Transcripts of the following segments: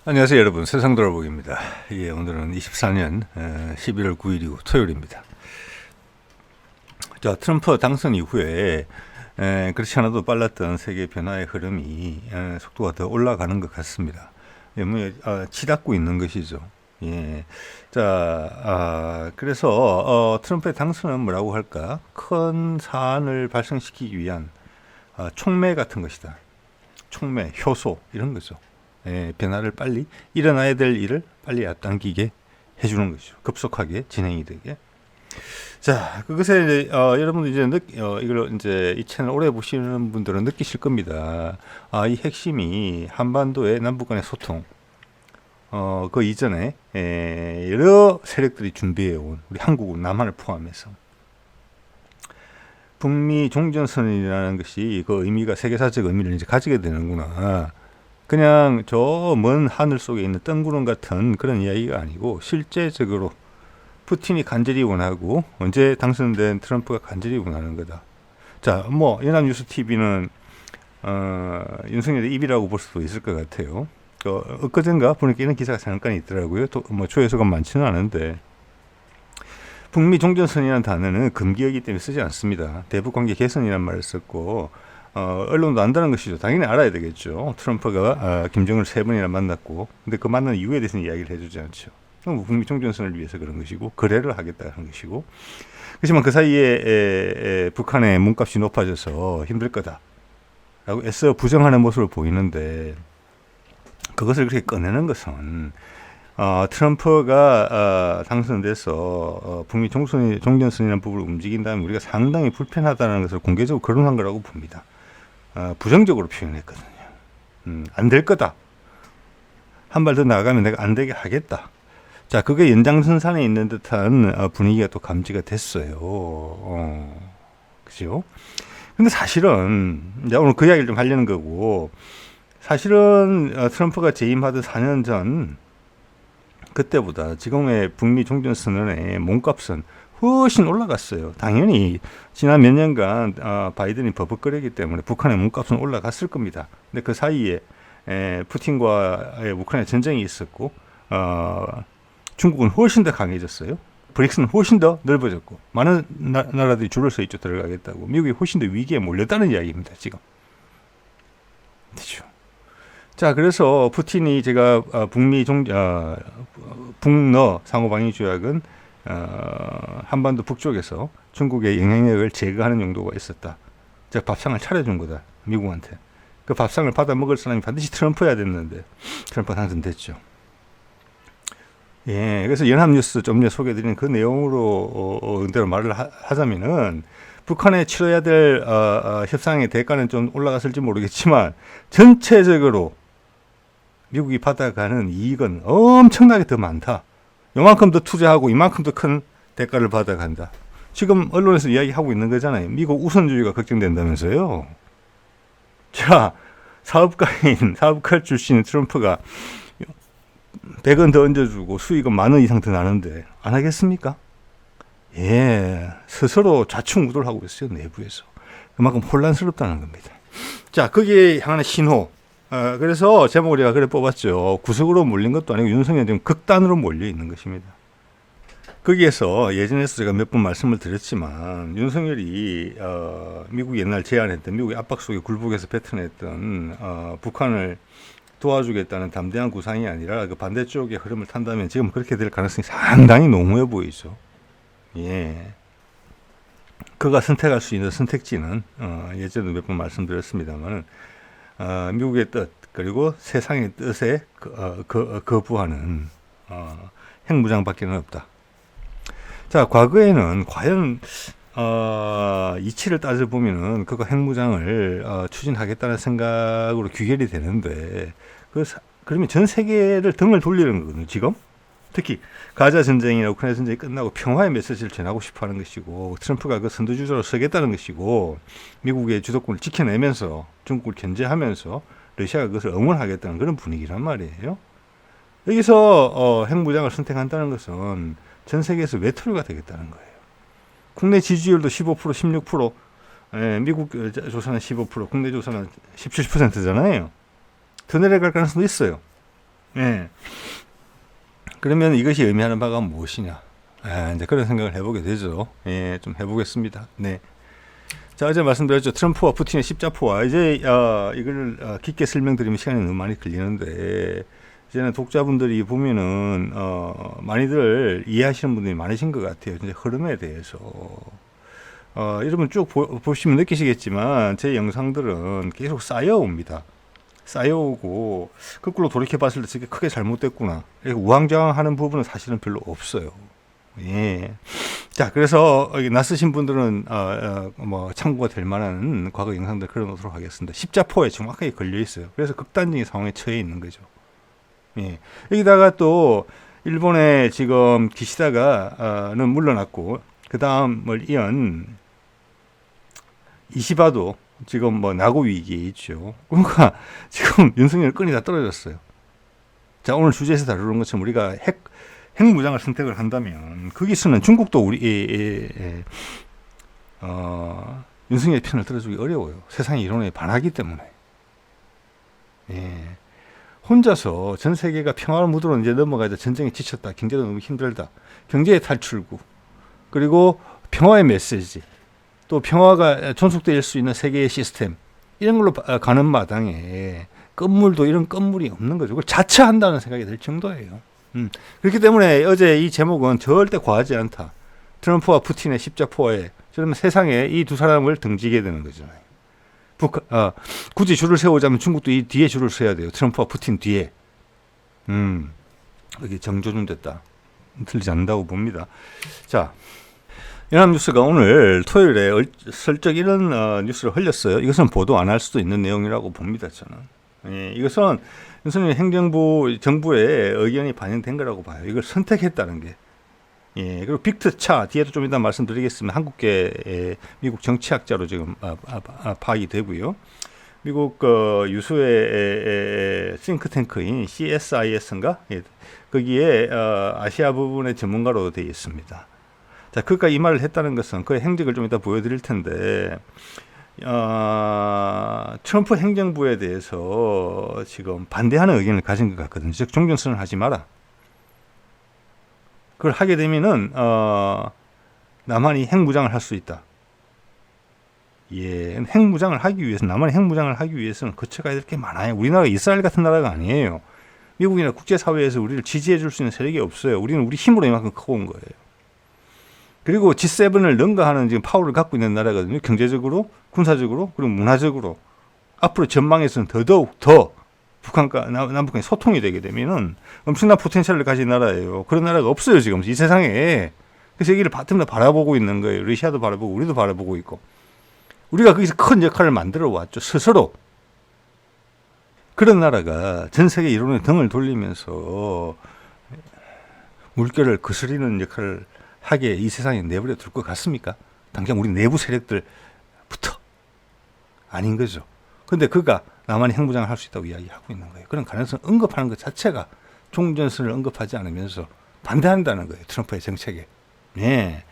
안녕하세요 여러분, 세상돌아보기입니다. 예, 오늘은 24년 11월 9일이고 토요일입니다. 자, 트럼프 당선 이후에 그렇지 않아도 빨랐던 세계 변화의 흐름이 속도가 더 올라가는 것 같습니다. 예, 치닫고 있는 것이죠. 예. 자, 그래서 트럼프의 당선은 뭐라고 할까? 큰 사안을 발생시키기 위한 촉매 같은 것이다. 촉매, 효소 이런 거죠. 변화를 빨리 일어나야 될 일을 빨리 앞당기게 해주는 것이죠. 급속하게 진행이 되게. 자, 그것에 이제, 여러분들 이걸 이제 이 채널 오래 보시는 분들은 느끼실 겁니다. 이 핵심이 한반도의 남북 간의 소통. 그 이전에 여러 세력들이 준비해온 우리 한국, 남한을 포함해서 북미 종전선언이라는 것이 그 의미가 세계사적 의미를 이제 가지게 되는구나. 그냥 저 먼 하늘 속에 있는 뜬구름 같은 그런 이야기가 아니고 실제적으로 푸틴이 간절히 원하고 언제 당선된 트럼프가 간절히 원하는 거다. 자, 연합뉴스 TV는 윤석열의 입이라고 볼 수도 있을 것 같아요. 엊그젠가 보니까 이런 기사가 잠깐 있더라고요. 조회수가 많지는 않은데 북미 종전선이라는 단어는 금기어이기 때문에 쓰지 않습니다. 대북관계 개선이라는 말을 썼고 언론도 안다는 것이죠. 당연히 알아야 되겠죠. 트럼프가 김정은을 3번이나 만났고, 근데 그 만난 이유에 대해서는 이야기를 해주지 않죠. 북미 종전선을 위해서 그런 것이고, 거래를 하겠다는 것이고. 그렇지만 그 사이에 북한의 몸값이 높아져서 힘들 거다라고 애써 부정하는 모습을 보이는데, 그것을 그렇게 꺼내는 것은 트럼프가 당선돼서 북미 종전선이라는 부분을 움직인다면 우리가 상당히 불편하다는 것을 공개적으로 거론한 거라고 봅니다. 부정적으로 표현했거든요. 안 될 거다. 한 발 더 나가면 내가 안 되게 하겠다. 자, 그게 연장선상에 있는 듯한 분위기가 또 감지가 됐어요. 그죠? 근데 사실은, 이제 오늘 그 이야기를 좀 하려는 거고, 사실은 트럼프가 재임하던 4년 전, 그때보다 지금의 북미 종전선언의 몸값은 훨씬 올라갔어요. 당연히 지난 몇 년간 바이든이 버벅거리기 때문에 북한의 몸값은 올라갔을 겁니다. 근데 그 사이에 푸틴과의 우크라이나 전쟁이 있었고 중국은 훨씬 더 강해졌어요. 브릭스는 훨씬 더 넓어졌고 많은 나라들이 줄을 서 있죠. 들어가겠다고. 미국이 훨씬 더 위기에 몰렸다는 이야기입니다. 지금. 그렇죠. 자, 그래서 푸틴이 제가 북러 상호방위 조약은 한반도 북쪽에서 중국의 영향력을 제거하는 용도가 있었다. 제가 밥상을 차려준 거다. 미국한테. 그 밥상을 받아 먹을 사람이 반드시 트럼프여야 됐는데 트럼프가 당선됐죠. 예, 그래서 연합뉴스 좀 전에 소개해드린 그 내용으로 그대로 말을 하자면은 북한에 치러야 될 협상의 대가는 좀 올라갔을지 모르겠지만 전체적으로 미국이 받아가는 이익은 엄청나게 더 많다. 요만큼 더 투자하고 이만큼 더 큰 대가를 받아간다. 지금 언론에서 이야기하고 있는 거잖아요. 미국 우선주의가 걱정된다면서요. 자, 사업가 출신인 트럼프가 100원 더 얹어주고 수익은 10,000원 이상 더 나는데 안 하겠습니까? 예, 스스로 좌충우돌하고 있어요. 내부에서. 그만큼 혼란스럽다는 겁니다. 자, 거기에 향하는 신호. 그래서 제목을 제가 그래 뽑았죠. 구석으로 몰린 것도 아니고 윤석열이 지금 극단으로 몰려 있는 것입니다. 거기에서 예전에서 제가 몇 번 말씀을 드렸지만 윤석열이 미국이 옛날 제안했던 미국의 압박 속에 굴복해서 뱉어냈던 북한을 도와주겠다는 담대한 구상이 아니라 그 반대쪽의 흐름을 탄다면 지금 그렇게 될 가능성이 상당히 농후해 보이죠. 예. 그가 선택할 수 있는 선택지는 예전에도 몇 번 말씀드렸습니다만 미국의 뜻 그리고 세상의 뜻에 거부하는 핵무장밖에는 없다. 자, 과거에는 과연 이치를 따져보면은 그거 핵무장을 추진하겠다는 생각으로 귀결이 되는데 그러면 전 세계를 등을 돌리는 거거든요. 지금 특히 가자 전쟁이나 우크라이나 전쟁이 끝나고 평화의 메시지를 전하고 싶어하는 것이고 트럼프가 그 선두주자로 서겠다는 것이고 미국의 주도권을 지켜내면서 중국을 견제하면서 러시아가 그것을 응원하겠다는 그런 분위기란 말이에요. 여기서 핵무장을 선택한다는 것은 전 세계에서 외톨이가 되겠다는 거예요. 국내 지지율도 15%, 16%, 미국 조사는 15%, 국내 조사는 17%잖아요. 더 내려갈 가능성도 있어요. 예. 그러면 이것이 의미하는 바가 무엇이냐? 이제 그런 생각을 해보게 되죠. 예, 좀 해보겠습니다. 네. 자, 어제 말씀드렸죠. 트럼프와 푸틴의 십자포와 이제 이걸 깊게 설명드리면 시간이 너무 많이 걸리는데 이제는 독자분들이 보면은 많이들 이해하시는 분들이 많으신 것 같아요. 이제 흐름에 대해서. 여러분 쭉 보시면 느끼시겠지만 제 영상들은 계속 쌓여옵니다. 쌓여오고 거꾸로 돌이켜 봤을 때 저게 크게 잘못됐구나. 우왕좌왕하는 부분은 사실은 별로 없어요. 예. 자, 그래서 낯서신 분들은 뭐 참고가 될 만한 과거 영상들 걸어놓도록 하겠습니다. 십자포에 정확하게 걸려 있어요. 그래서 극단적인 상황에 처해 있는 거죠. 예. 여기다가 또 일본의 지금 기시다가는 물러났고 그 다음을 이은 이시바도 지금 뭐 나고 위기에 있죠. 그러니까 지금 윤석열 끈이 다 떨어졌어요. 자, 오늘 주제에서 다루는 것처럼 우리가 핵무장을 선택을 한다면 거기서는 중국도 우리 윤석열 편을 들어주기 어려워요. 세상의 이론에 반하기 때문에. 예. 혼자서 전 세계가 평화의 무드로 이제 넘어가야 전쟁에 지쳤다. 경제도 너무 힘들다. 경제의 탈출구. 그리고 평화의 메시지. 또 평화가 존속될 수 있는 세계의 시스템. 이런 걸로 가는 마당에 건물도 이런 건물이 없는 거죠. 그걸 자처한다는 생각이 들 정도예요. 그렇기 때문에 어제 이 제목은 절대 과하지 않다. 트럼프와 푸틴의 십자포에 그러면 세상에 이 두 사람을 등지게 되는 거잖아요. 굳이 줄을 세우자면 중국도 이 뒤에 줄을 서야 돼요. 트럼프와 푸틴 뒤에. 여기 정조준 됐다. 틀리지 않는다고 봅니다. 자, 연합뉴스가 오늘 토요일에 슬쩍 이런 뉴스를 흘렸어요. 이것은 보도 안 할 수도 있는 내용이라고 봅니다. 저는. 예, 이것은 윤석열 행정부 정부의 의견이 반영된 거라고 봐요. 이걸 선택했다는 게. 예, 그리고 빅트차 뒤에도 좀 이따 말씀드리겠습니다. 한국계 미국 정치학자로 지금 파악이 되고요. 미국 유수의 싱크탱크인 CSIS인가? 예, 거기에 아시아 부분의 전문가로 되어 있습니다. 자, 그까지 이 말을 했다는 것은 그의 행적을 좀 이따 보여드릴 텐데 트럼프 행정부에 대해서 지금 반대하는 의견을 가진 것 같거든요. 즉 종전선언을 하지 마라. 그걸 하게 되면은 남한이 핵무장을 할 수 있다. 예, 핵무장을 하기 위해서 남한이 핵무장을 하기 위해서는 거쳐가야 될 게 많아요. 우리나라가 이스라엘 같은 나라가 아니에요. 미국이나 국제사회에서 우리를 지지해 줄 수 있는 세력이 없어요. 우리는 우리 힘으로 이만큼 커온 거예요. 그리고 G7을 능가하는 지금 파워를 갖고 있는 나라거든요. 경제적으로, 군사적으로, 그리고 문화적으로. 앞으로 전망에서는 더더욱 더 북한과 남북한이 소통이 되게 되면은 엄청난 포텐셜을 가진 나라예요. 그런 나라가 없어요, 지금 이 세상에. 그래서 여기를 바텀 다 바라보고 있는 거예요. 러시아도 바라보고, 우리도 바라보고 있고. 우리가 거기서 큰 역할을 만들어 왔죠, 스스로. 그런 나라가 전 세계 이론에 등을 돌리면서 물결을 거스리는 역할을 하게 이 세상에 내버려 둘 것 같습니까? 당장 우리 내부 세력들부터 아닌 거죠. 근데 그가 남한이 핵무장을 할 수 있다고 이야기하고 있는 거예요. 그런 가능성을 언급하는 것 자체가 종전선을 언급하지 않으면서 반대한다는 거예요. 트럼프의 정책에. 네.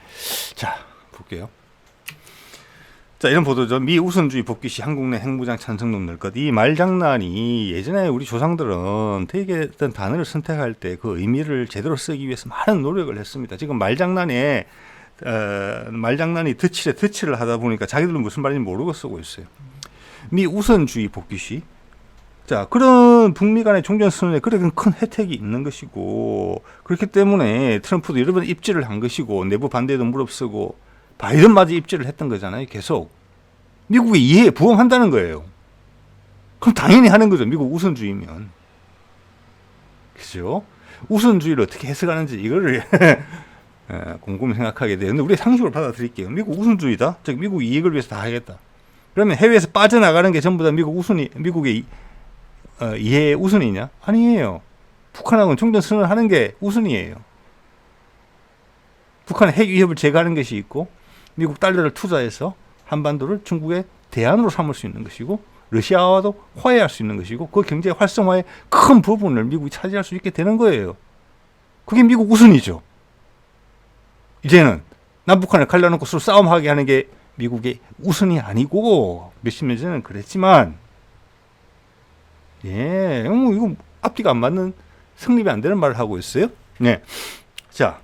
자, 볼게요. 자, 이런 보도죠. 미 우선주의 복귀 시 한국 내 핵무장 찬성론 늘 것. 이 말장난이 예전에 우리 조상들은 되게 어떤 단어를 선택할 때 그 의미를 제대로 쓰기 위해서 많은 노력을 했습니다. 지금 말장난이 덧칠을 하다 보니까 자기들은 무슨 말인지 모르고 쓰고 있어요. 미 우선주의 복귀 시. 자, 그런 북미 간의 종전선언에 그렇게 큰 혜택이 있는 것이고, 그렇기 때문에 트럼프도 여러 번 입지를 한 것이고, 내부 반대도 무릅쓰고, 바이든마저 입지를 했던 거잖아요. 계속. 미국이 이해에 부응한다는 거예요. 그럼 당연히 하는 거죠. 미국 우선주의면. 그죠? 우선주의를 어떻게 해석하는지 이거를 곰곰이 생각하게 돼요. 근데 우리 상식으로 받아들일게요. 미국 우선주의다? 즉 미국 이익을 위해서 다 하겠다. 그러면 해외에서 빠져나가는 게 전부 다 미국의 이해의 우선이냐? 아니에요. 북한하고는 종전선언을 하는 게 우선이에요. 북한의 핵 위협을 제거하는 것이 있고 미국 달러를 투자해서 한반도를 중국의 대안으로 삼을 수 있는 것이고 러시아와도 화해할 수 있는 것이고 그 경제 활성화의 큰 부분을 미국이 차지할 수 있게 되는 거예요. 그게 미국 우선이죠. 이제는 남북한을 갈라놓고 서로 싸움하게 하는 게 미국의 우선이 아니고 몇십 년 전에는 그랬지만 예, 뭐 이거 앞뒤가 안 맞는 성립이 안 되는 말을 하고 있어요. 네. 자,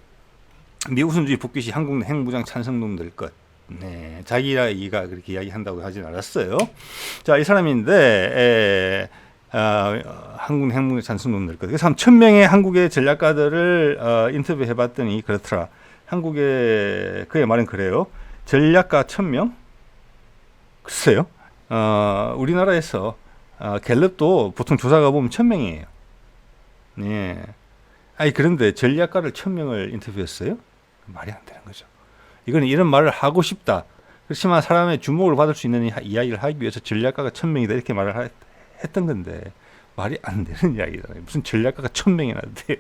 미국 순주의 복귀 시 한국 내 핵무장 찬성론될 것. 네, 자기가 그렇게 이야기한다고 하진 않았어요. 자, 이 사람인데 한국 내 핵무장 찬성론될 것. 그래서 1,000명의 한국의 전략가들을 인터뷰해봤더니 그렇더라. 한국의 그의 말은 그래요. 전략가 1,000명? 글쎄요. 우리나라에서 갤럽도 보통 조사가 보면 1,000명이에요. 네. 아니 그런데 전략가를 1,000명을 인터뷰했어요? 말이 안 되는 거죠. 이거는 이런 말을 하고 싶다. 그렇지만 사람의 주목을 받을 수 있는 이야기를 하기 위해서 전략가가 1,000명이다 이렇게 말을 했던 건데 말이 안 되는 이야기잖아요. 무슨 전략가가 1,000명이나 돼요.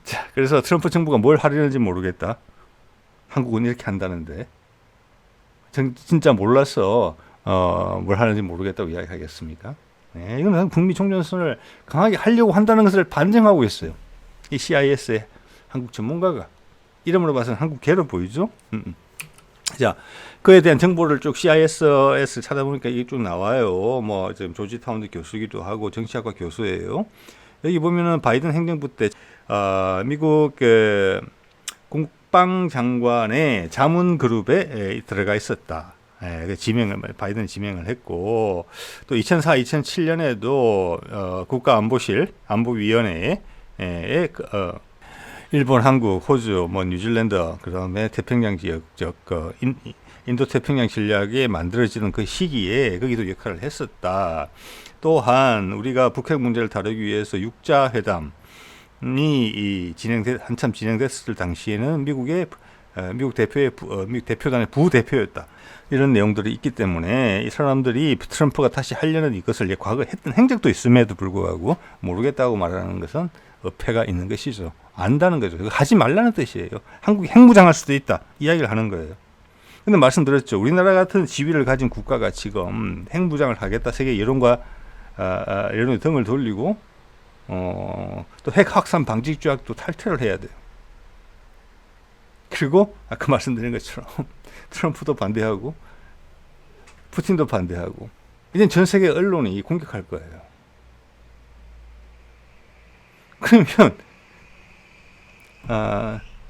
자, 그래서 트럼프 정부가 뭘 하려는지 모르겠다. 한국은 이렇게 한다는데 진짜 몰라서 뭘 하는지 모르겠다고 이야기하겠습니까? 네, 이건 북미 총전선을 강하게 하려고 한다는 것을 반증하고 있어요. 이 CIS의 한국 전문가가 이름으로 봐서는 한국 개로 보이죠? 자, 그에 대한 정보를 쭉 CIS에서 찾아보니까 이게 쭉 나와요. 뭐 지금 조지타운드 교수기도 하고 정치학과 교수예요. 여기 보면은 바이든 행정부 때 미국 국방장관의 자문 그룹에 들어가 있었다. 바이든 지명을 했고, 또 2004, 2007년에도 국가안보실, 안보위원회에 일본, 한국, 호주, 뭐 뉴질랜드, 그다음에 태평양 지역적 인도 태평양 전략에 만들어지는 그 시기에 거기도 역할을 했었다. 또한 우리가 북핵 문제를 다루기 위해서 육자 회담이 한참 진행됐을 당시에는 미국 대표단의 부대표였다. 이런 내용들이 있기 때문에 이 사람들이 트럼프가 다시 하려는 이것을 과거에 했던 행적도 있음에도 불구하고 모르겠다고 말하는 것은 어폐가 있는 것이죠. 안다는 거죠. 하지 말라는 뜻이에요. 한국이 핵무장할 수도 있다. 이야기를 하는 거예요. 근데 말씀드렸죠. 우리나라 같은 지위를 가진 국가가 지금 핵무장을 하겠다. 세계 여론과 여론의 등을 돌리고 또 핵 확산 방지 조약도 탈퇴를 해야 돼요. 그리고 아까 말씀드린 것처럼 트럼프도 반대하고 푸틴도 반대하고 이젠 전 세계 언론이 공격할 거예요. 그러면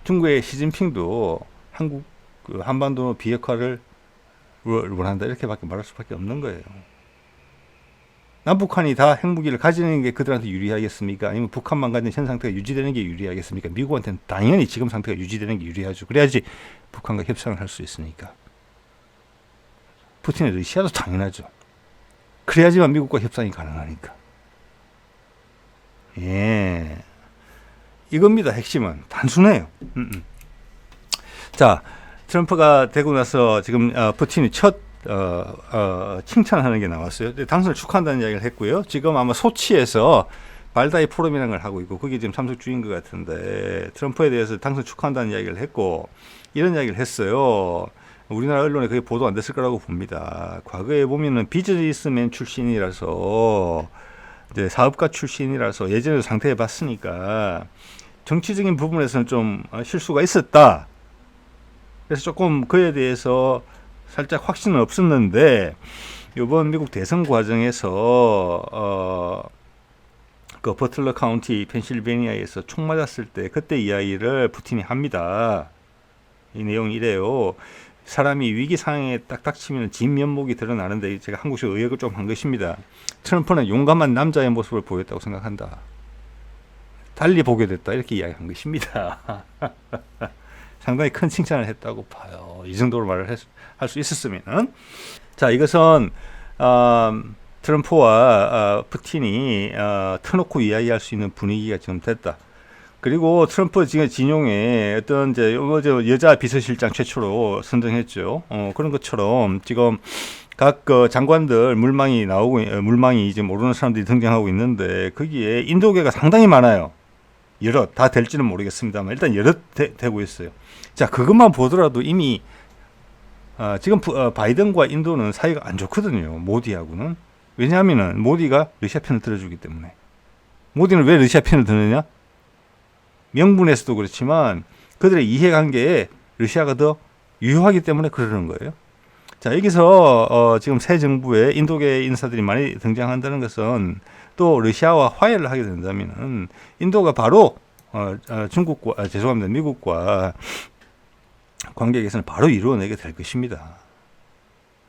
중국의 시진핑도 한국 한반도 비핵화를 원한다 이렇게밖에 말할 수밖에 없는 거예요. 남북한이 다 핵무기를 가지는 게 그들한테 유리하겠습니까? 아니면 북한만 가진 현 상태가 유지되는 게 유리하겠습니까? 미국한테는 당연히 지금 상태가 유지되는 게 유리하죠. 그래야지 북한과 협상을 할 수 있으니까. 푸틴의 러시아도 당연하죠. 그래야지만 미국과 협상이 가능하니까. 예, 이겁니다. 핵심은 단순해요. 자, 트럼프가 되고 나서 지금 푸틴이 첫 칭찬하는 게 나왔어요. 당선을 축하한다는 이야기를 했고요. 지금 아마 소치에서 발다이 포럼이라는 걸 하고 있고 거기 지금 참석 중인 것 같은데 트럼프에 대해서 당선 축하한다는 이야기를 했고 이런 이야기를 했어요. 우리나라 언론에 그게 보도 안 됐을 거라고 봅니다. 과거에 보면은 비즈니스맨 출신이라서 이제 사업가 출신이라서 예전에도 상태해 봤으니까 정치적인 부분에서는 좀 실수가 있었다. 그래서 조금 그에 대해서 살짝 확신은 없었는데 이번 미국 대선 과정에서 그 버틀러 카운티 펜실베니아에서 총 맞았을 때 그때 이야기를 푸틴이 합니다. 이 내용이 이래요. 사람이 위기 상황에 딱 닥치면 진면목이 드러나는데 제가 한국식 의역을 좀 한 것입니다. 트럼프는 용감한 남자의 모습을 보였다고 생각한다. 달리 보게 됐다. 이렇게 이야기한 것입니다. 상당히 큰 칭찬을 했다고 봐요. 이 정도로 말을 할 수 있었으면은. 자, 이것은 트럼프와 푸틴이 터놓고 이야기할 수 있는 분위기가 지금 됐다. 그리고 트럼프 지금 진용에 어떤 이제 여자 비서실장 최초로 선정했죠. 그런 것처럼 지금 각 장관들 물망이 이제 모르는 사람들이 등장하고 있는데 거기에 인도계가 상당히 많아요. 여럿 다 될지는 모르겠습니다만 일단 여럿 되고 있어요. 자, 그것만 보더라도 이미 지금 바이든과 인도는 사이가 안 좋거든요. 모디하고는. 왜냐하면은 모디가 러시아 편을 들어주기 때문에. 모디는 왜 러시아 편을 드느냐? 명분에서도 그렇지만 그들의 이해관계에 러시아가 더 유효하기 때문에 그러는 거예요. 자, 여기서 지금 새 정부에 인도계 인사들이 많이 등장한다는 것은 또 러시아와 화해를 하게 된다면은 인도가 바로 중국과 죄송합니다. 미국과 관계 개선을 바로 이루어내게 될 것입니다.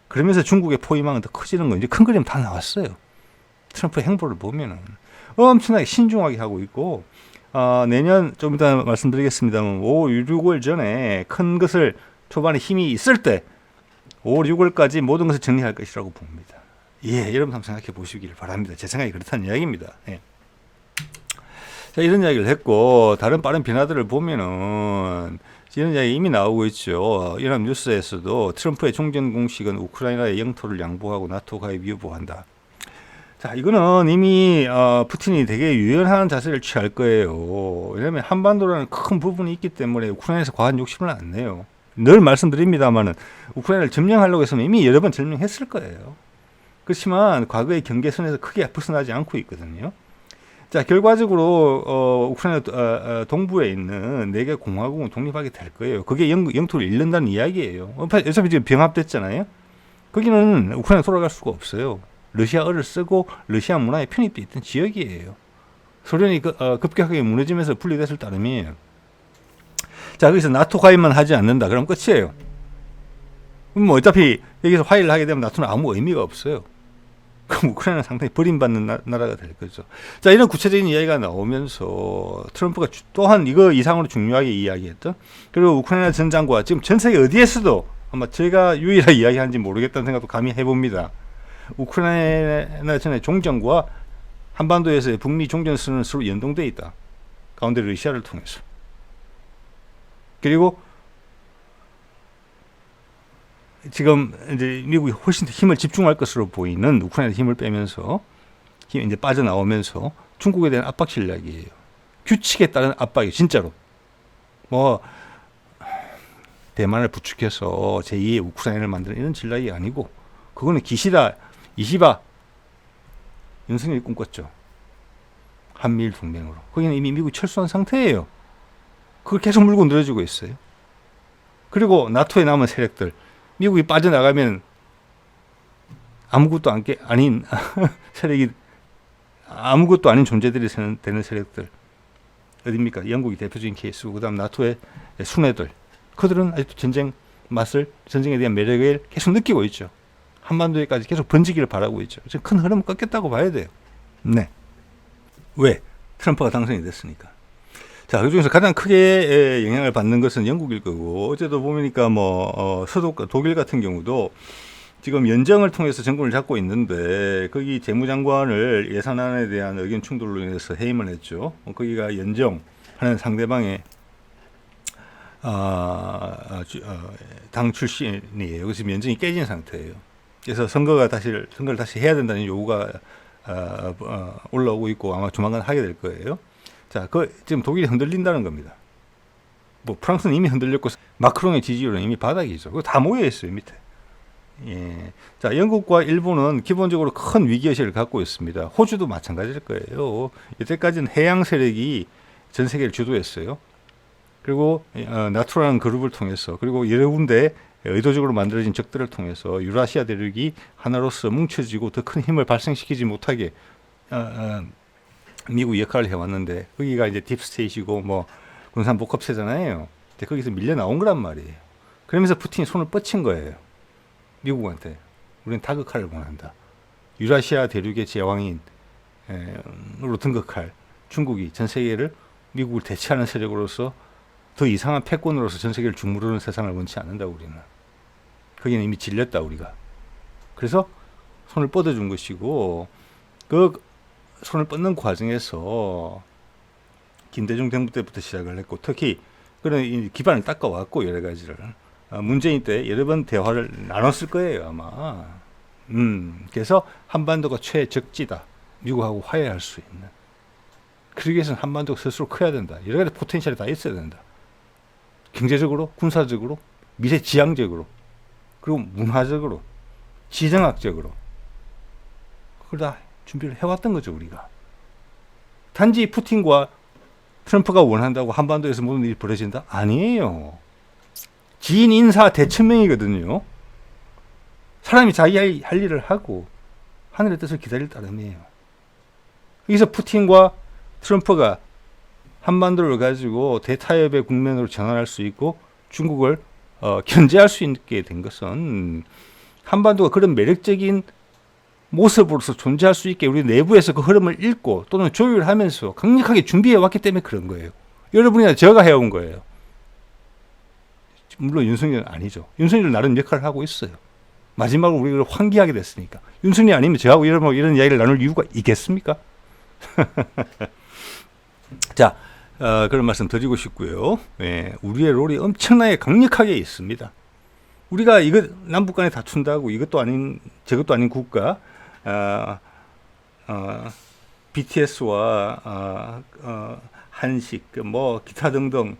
그러면서 중국의 포위망은 더 커지는 거 이제 큰 그림 다 나왔어요. 트럼프의 행보를 보면은 엄청나게 신중하게 하고 있고 내년 좀 이따 말씀드리겠습니다만 5월 6월 전에 큰 것을 초반에 힘이 있을 때 5월 6월까지 모든 것을 정리할 것이라고 봅니다. 예, 여러분 한번 생각해 보시길 바랍니다. 제 생각이 그렇다는 이야기입니다. 예. 자, 이런 이야기를 했고 다른 빠른 변화들을 보면은 이런 이야기 이미 나오고 있죠. 연합 뉴스에서도 트럼프의 종전 공식은 우크라이나의 영토를 양보하고 나토 가입 유보한다. 자, 이거는 이미 푸틴이 되게 유연한 자세를 취할 거예요. 왜냐하면 한반도라는 큰 부분이 있기 때문에 우크라이나에서 과한 욕심을 안 내요. 늘 말씀드립니다만은 우크라이나를 점령하려고 했으면 이미 여러 번 점령했을 거예요. 그렇지만 과거의 경계선에서 크게 벗어나지 않고 있거든요. 자, 결과적으로 우크라이나 동부에 있는 4개 공화국은 독립하게 될 거예요. 그게 영토를 잃는다는 이야기예요. 어차피 지금 병합됐잖아요. 거기는 우크라이나 돌아갈 수가 없어요. 러시아어를 쓰고 러시아 문화에 편입돼 있던 지역이에요. 소련이 급격하게 무너지면서 분리됐을 따름이에요. 자, 거기서 나토 가입만 하지 않는다. 그럼 끝이에요. 그럼 뭐 어차피 여기서 화해를 하게 되면 나토는 아무 의미가 없어요. 그럼 우크라이나는 상당히 버림받는 나라가 될 거죠. 자, 이런 구체적인 이야기가 나오면서 트럼프가 또한 이거 이상으로 중요하게 이야기했던 그리고 우크라이나 전장과 지금 전 세계 어디에서도 아마 제가 유일하게 이야기하는지 모르겠다는 생각도 감히 해봅니다. 우크라이나 전의 종전과 한반도에서의 북미 종전선은 서로 연동되어 있다. 가운데 러시아를 통해서. 그리고 지금 이제 미국이 훨씬 더 힘을 집중할 것으로 보이는 우크라이나 힘을 빼면서 힘이 이제 빠져나오면서 중국에 대한 압박 전략이에요. 규칙에 따른 압박이 진짜로. 뭐 대만을 부축해서 제2의 우크라이나를 만드는 이런 전략이 아니고 그거는 기시다, 이시바, 윤석열이 꿈꿨죠. 한미일 동맹으로. 거기는 이미 미국이 철수한 상태예요. 그걸 계속 물고 늘어지고 있어요. 그리고 나토에 남은 세력들 미국이 빠져나가면 아무것도 아닌 세력이 아무것도 아닌 존재들이 되는 세력들 어디입니까? 영국이 대표적인 케이스고 그다음 나토의 순애들 그들은 아직도 전쟁에 대한 매력을 계속 느끼고 있죠. 한반도에까지 계속 번지기를 바라고 있죠. 지금 큰 흐름은 꺾였다고 봐야 돼요. 네. 왜? 트럼프가 당선이 됐으니까. 자, 그 중에서 가장 크게 영향을 받는 것은 영국일 거고, 어제도 보니까 독일 같은 경우도 지금 연정을 통해서 정권을 잡고 있는데, 거기 재무장관을 예산안에 대한 의견 충돌로 인해서 해임을 했죠. 거기가 연정하는 상대방의 당 출신이에요. 그래서 지금 연정이 깨진 상태예요. 그래서 선거를 다시 해야 된다는 요구가 올라오고 있고 아마 조만간 하게 될 거예요. 자, 지금 독일이 흔들린다는 겁니다. 뭐 프랑스는 이미 흔들렸고 마크롱의 지지율은 이미 바닥이죠. 그거 다 모여 있어요 밑에. 예. 자, 영국과 일본은 기본적으로 큰 위기의식을 갖고 있습니다. 호주도 마찬가지일 거예요. 이때까지는 해양 세력이 전 세계를 주도했어요. 그리고 나토라는 그룹을 통해서 그리고 여러 군데 의도적으로 만들어진 적들을 통해서 유라시아 대륙이 하나로서 뭉쳐지고 더 큰 힘을 발생시키지 못하게 미국이 역할을 해왔는데 거기가 이제 딥스테이트이고 뭐 군산복합체잖아요. 거기서 밀려 나온 거란 말이에요. 그러면서 푸틴이 손을 뻗친 거예요. 미국한테 우리는 다극화를 원한다. 유라시아 대륙의 제왕인으로 등극할 중국이 전 세계를 미국을 대체하는 세력으로서 더 이상한 패권으로서 전 세계를 주무르는 세상을 원치 않는다. 우리는 거기는 이미 질렸다 우리가. 그래서 손을 뻗어준 것이고 그 손을 뻗는 과정에서 김대중 정부 때부터 시작을 했고 특히 그런 기반을 닦아왔고 여러 가지를 문재인 때 여러 번 대화를 나눴을 거예요 아마. 그래서 한반도가 최적지다. 미국하고 화해할 수 있는. 그러기 위해서는 한반도가 스스로 커야 된다. 여러 가지 포텐셜이 다 있어야 된다. 경제적으로, 군사적으로, 미래지향적으로, 그리고 문화적으로, 지정학적으로. 그걸 다 준비를 해왔던 거죠 우리가. 단지 푸틴과 트럼프가 원한다고 한반도에서 모든 일이 벌어진다? 아니에요. 지인 인사 대천명이거든요. 사람이 자기 할 일을 하고 하늘의 뜻을 기다릴 따름이에요. 여기서 푸틴과 트럼프가 한반도를 가지고 대타협의 국면으로 전환할 수 있고 중국을 견제할 수 있게 된 것은 한반도가 그런 매력적인 모습으로서 존재할 수 있게 우리 내부에서 그 흐름을 읽고 또는 조율하면서 강력하게 준비해 왔기 때문에 그런 거예요. 여러분이나 제가 해온 거예요. 물론 윤석열은 아니죠. 윤석열은 나름 역할을 하고 있어요. 마지막으로 우리가 환기하게 됐으니까. 윤석열이 아니면 저하고 이런 이야기를 나눌 이유가 있겠습니까? 자, 그런 말씀 드리고 싶고요. 예, 우리의 롤이 엄청나게 강력하게 있습니다. 우리가 이거 남북 간에 다툰다고 이것도 아닌 저것도 아닌 국가, BTS와 한식, 뭐 기타 등등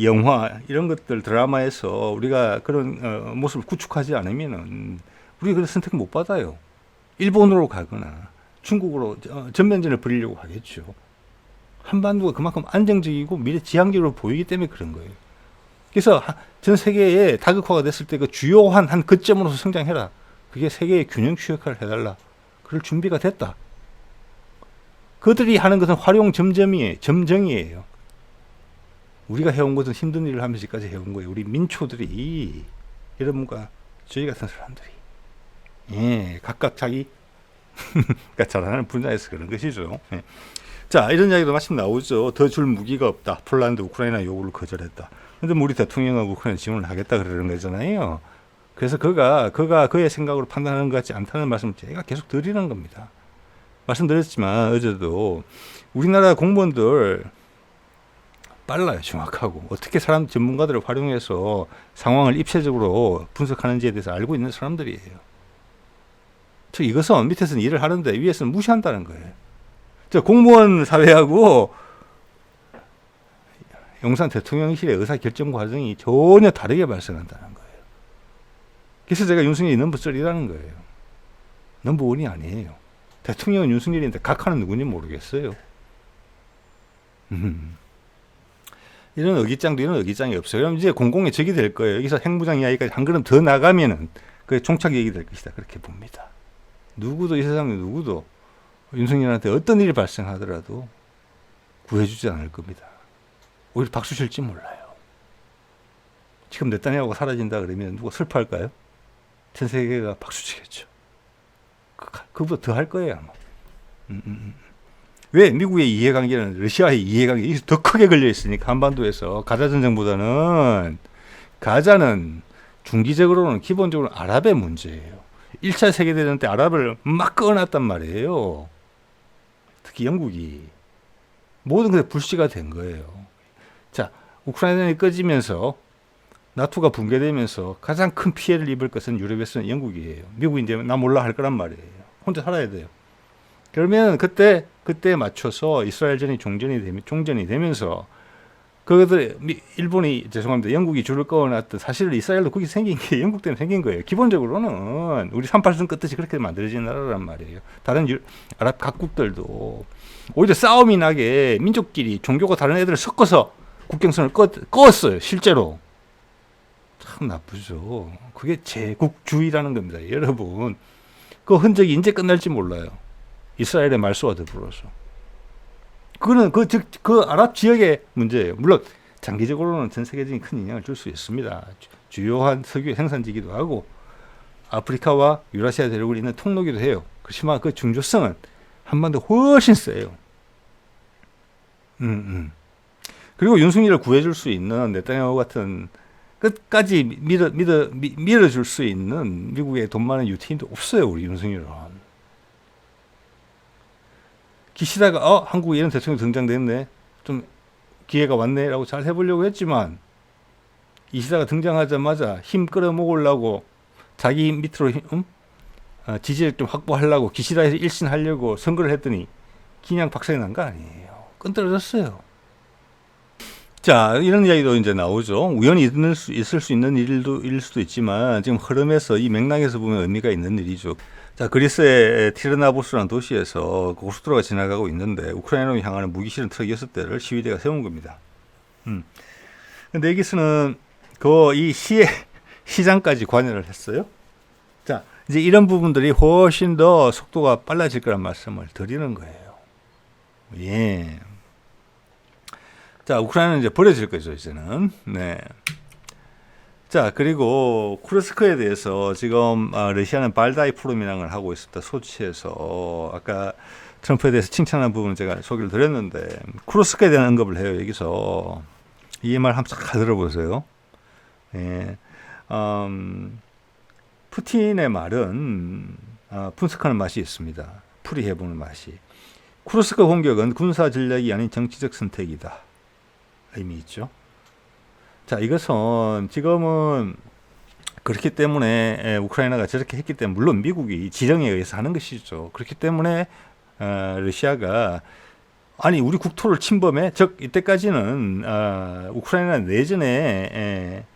영화 이런 것들 드라마에서 우리가 그런 모습을 구축하지 않으면은 우리가 그런 선택 못 받아요. 일본으로 가거나 중국으로 전면전을 벌이려고 하겠죠. 한반도가 그만큼 안정적이고 미래지향적으로 보이기 때문에 그런 거예요. 그래서 전 세계에 다극화가 됐을 때 그 주요한 한 거점으로서 성장해라. 그게 세계의 균형추 역할을 해달라. 그럴 준비가 됐다. 그들이 하는 것은 활용 점정이에요. 우리가 해온 것은 힘든 일을 하면서까지 해온 거예요. 우리 민초들이, 여러분과 저희 같은 사람들이. 예, 각각 자기가 잘하는 분야에서 그런 것이죠. 예. 자, 이런 이야기도 마침 나오죠. 더 줄 무기가 없다. 폴란드, 우크라이나 요구를 거절했다. 근데 우리 대통령은 우크라이나 지원을 하겠다 그러는 거잖아요. 그래서 그가 그의 생각으로 판단하는 것 같지 않다는 말씀을 제가 계속 드리는 겁니다. 말씀드렸지만 어제도 우리나라 공무원들 빨라요, 정확하고. 어떻게 사람 전문가들을 활용해서 상황을 입체적으로 분석하는지에 대해서 알고 있는 사람들이에요. 즉 이것은 밑에서는 일을 하는데 위에서는 무시한다는 거예요. 저 공무원 사회하고 용산 대통령실의 의사결정 과정이 전혀 다르게 발생한다는 거예요. 그래서 제가 윤석열이 넘버3라는 거예요. 넘버1이 아니에요. 대통령은 윤석열인데 각하는 누군지 모르겠어요. 이런 어깃장이 없어요. 그럼 이제 공공의 적이 될 거예요. 여기서 핵무장 이야기까지 한 걸음 더 나가면은 그게 총착 얘기 될 것이다. 그렇게 봅니다. 누구도 이 세상에 누구도 윤석열한테 어떤 일이 발생하더라도 구해주지 않을 겁니다. 오히려 박수 칠지 몰라요. 지금 네타냐후가 사라진다 그러면 누가 슬퍼할까요? 전 세계가 박수 치겠죠. 그보다 더 할 거예요 아마. 왜? 미국의 이해관계는 러시아의 이해관계 더 크게 걸려 있으니까. 한반도에서 가자 전쟁보다는 가자는 중기적으로는 기본적으로 아랍의 문제예요. 1차 세계대전 때 아랍을 막 꺼놨단 말이에요. 특히 영국이. 모든 것에 불씨가 된 거예요. 자, 우크라이나가 꺼지면서 나토가 붕괴되면서 가장 큰 피해를 입을 것은 유럽에서는 영국이에요. 미국이 이제 나 몰라 할 거란 말이에요. 혼자 살아야 돼요. 그러면 그때 맞춰서 이스라엘전이 종전이 되면서 그것들 일본이 죄송합니다. 영국이 줄을 꺼놨던 사실 이스라엘도 거기 생긴 게 영국 때문에 생긴 거예요. 기본적으로는 우리 38선 끄듯이 그렇게 만들어진 나라란 말이에요. 다른 아랍 각국들도 오히려 싸움이 나게 민족끼리 종교가 다른 애들을 섞어서 국경선을 껐어요. 실제로. 참 나쁘죠. 그게 제국주의라는 겁니다. 여러분. 그 흔적이 이제 끝날지 몰라요. 이스라엘의 말소와 더불어서. 그거는 그 아랍 지역의 문제예요. 물론 장기적으로는 전 세계적인 큰 영향을 줄 수 있습니다. 주요한 석유 생산지기도 하고 아프리카와 유라시아 대륙을 잇는 통로기도 해요. 그렇지만 그 중조성은 한반도 훨씬 세요. 그리고 윤석열을 구해줄 수 있는 네타냐후 같은 끝까지 밀어줄 수 있는 미국의 돈 많은 유태인도 없어요. 우리 윤석열은. 기시다가 한국에 이런 대통령 등장됐네. 좀 기회가 왔네 라고 잘 해보려고 했지만 기시다가 등장하자마자 힘 끌어모으려고 자기 밑으로 지지를 좀 확보하려고 기시다에서 일신하려고 선거를 했더니 그냥 박살이 난 거 아니에요. 끈떨어졌어요. 자, 이런 이야기도 이제 나오죠. 우연히 있을 수 있는 일일 수도 있지만 지금 흐름에서 이 맥락에서 보면 의미가 있는 일이죠. 자, 그리스의 티르나보스라는 도시에서 고속도로가 지나가고 있는데 우크라이나로 향하는 무기 실은 트럭 6대를 시위대가 세운 겁니다. 근데 여기서는 이 시의 시장까지 관여를 했어요. 이제 이런 부분들이 훨씬 더 속도가 빨라질 거란 말씀을 드리는 거예요. 예. 자, 우크라이나는 이제 버려질 거죠, 이제는. 네. 자, 그리고 쿠르스크에 대해서 지금 러시아는 발다이 프로미낭을 하고 있습니다. 소치에서. 아까 트럼프에 대해서 칭찬한 부분을 제가 소개를 드렸는데, 쿠르스크에 대한 언급을 해요, 여기서. 이 말 한번 잘 들어보세요. 예. 푸틴의 말은 분석하는 맛이 있습니다. 풀이해보는 맛이. 쿠르스크 공격은 군사 전략이 아닌 정치적 선택이다. 의미 있죠. 자, 이것은 지금은 그렇기 때문에 우크라이나가 저렇게 했기 때문에 물론 미국이 지령에 의해서 하는 것이죠. 그렇기 때문에 러시아가 아니 우리 국토를 침범해 즉 이때까지는 우크라이나 내전에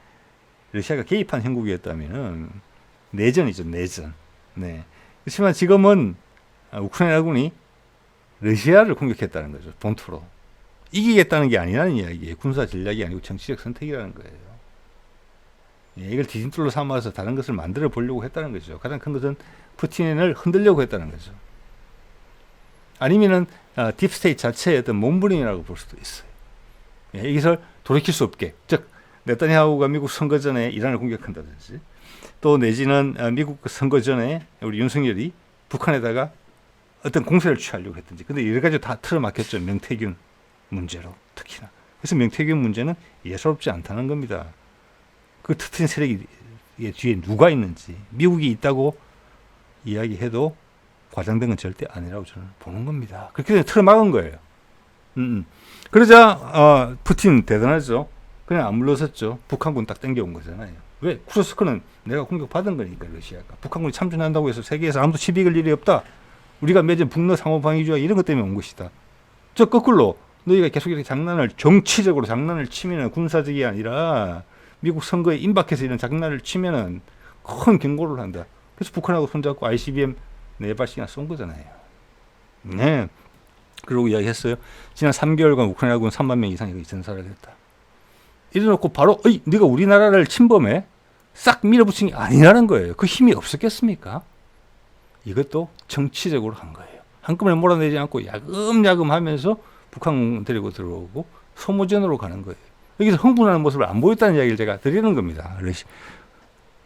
러시아가 개입한 형국이었다면은 내전이죠, 내전. 네. 그렇지만 지금은 우크라이나군이 러시아를 공격했다는 거죠, 본토로. 이기겠다는 게 아니라는 이야기예요. 군사 전략이 아니고 정치적 선택이라는 거예요. 예, 이걸 디딤돌로 삼아서 다른 것을 만들어 보려고 했다는 거죠. 가장 큰 것은 푸틴을 흔들려고 했다는 거죠. 아니면은 딥스테이트 자체의 어떤 몸부림이라고 볼 수도 있어요. 예, 이것을 돌이킬 수 없게, 즉 네타냐후가 미국 선거 전에 이란을 공격한다든지, 또 내지는 미국 선거 전에 우리 윤석열이 북한에다가 어떤 공세를 취하려고 했든지. 근데 여러 가지 다 틀어막혔죠. 명태균 문제로 특히나. 그래서 명태균 문제는 예사롭지 않다는 겁니다. 그 터트린 세력이 뒤에 누가 있는지, 미국이 있다고 이야기해도 과장된 건 절대 아니라고 저는 보는 겁니다. 그렇게 틀어막은 거예요. 그러자 푸틴 대단하죠. 그냥 안 물러섰죠. 북한군 딱 땡겨온 거잖아요. 왜? 쿠르스크는 내가 공격받은 거니까, 러시아가. 북한군이 참전한다고 해서 세계에서 아무도 시비 걸 일이 없다. 우리가 맺은 북러 상호방위조약 이런 것 때문에 온 것이다. 저 거꾸로 너희가 계속 이렇게 정치적으로 장난을 치면은, 군사적이 아니라 미국 선거에 임박해서 이런 장난을 치면은 큰 경고를 한다. 그래서 북한하고 손잡고 ICBM 4발씩이나 쏜 거잖아요. 네. 그러고 이야기했어요. 지난 3개월간 우크라이나군 3만 명 이상이 전사를 했다. 이래놓고 바로 네가 우리나라를 침범해? 싹 밀어붙인 게 아니라는 거예요. 그 힘이 없었겠습니까? 이것도 정치적으로 한 거예요. 한꺼번에 몰아내지 않고 야금야금 하면서 북한 데리고 들어오고 소모전으로 가는 거예요. 여기서 흥분하는 모습을 안 보였다는 이야기를 제가 드리는 겁니다.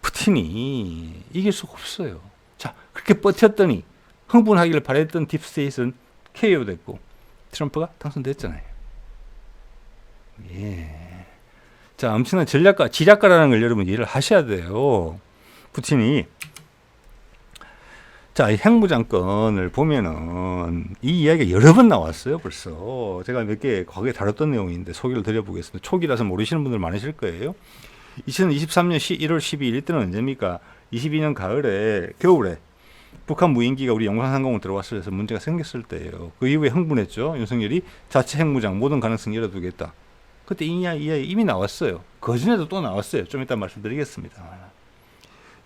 푸틴이 이길 수가 없어요. 자, 그렇게 버텼더니 흥분하기를 바랬던 딥스테이트는 KO 됐고 트럼프가 당선됐잖아요. 예. 자, 엄청난 전략가, 지략가라는 걸 여러분 이해를 하셔야 돼요. 푸틴이. 자, 이 핵무장권을 보면은 이 이야기가 여러 번 나왔어요, 벌써. 제가 몇 개 과거에 다뤘던 내용인데 소개를 드려보겠습니다. 초기라서 모르시는 분들 많으실 거예요. 2023년 1월 12일 이때는 언제입니까? 22년 겨울에 북한 무인기가 우리 영산항공을 들어왔을 때서 문제가 생겼을 때예요. 그 이후에 흥분했죠. 윤석열이 자체 핵무장 모든 가능성 열어두겠다. 그때 이 이야기 이미 나왔어요. 그 전에도 또 나왔어요. 좀 이따 말씀드리겠습니다.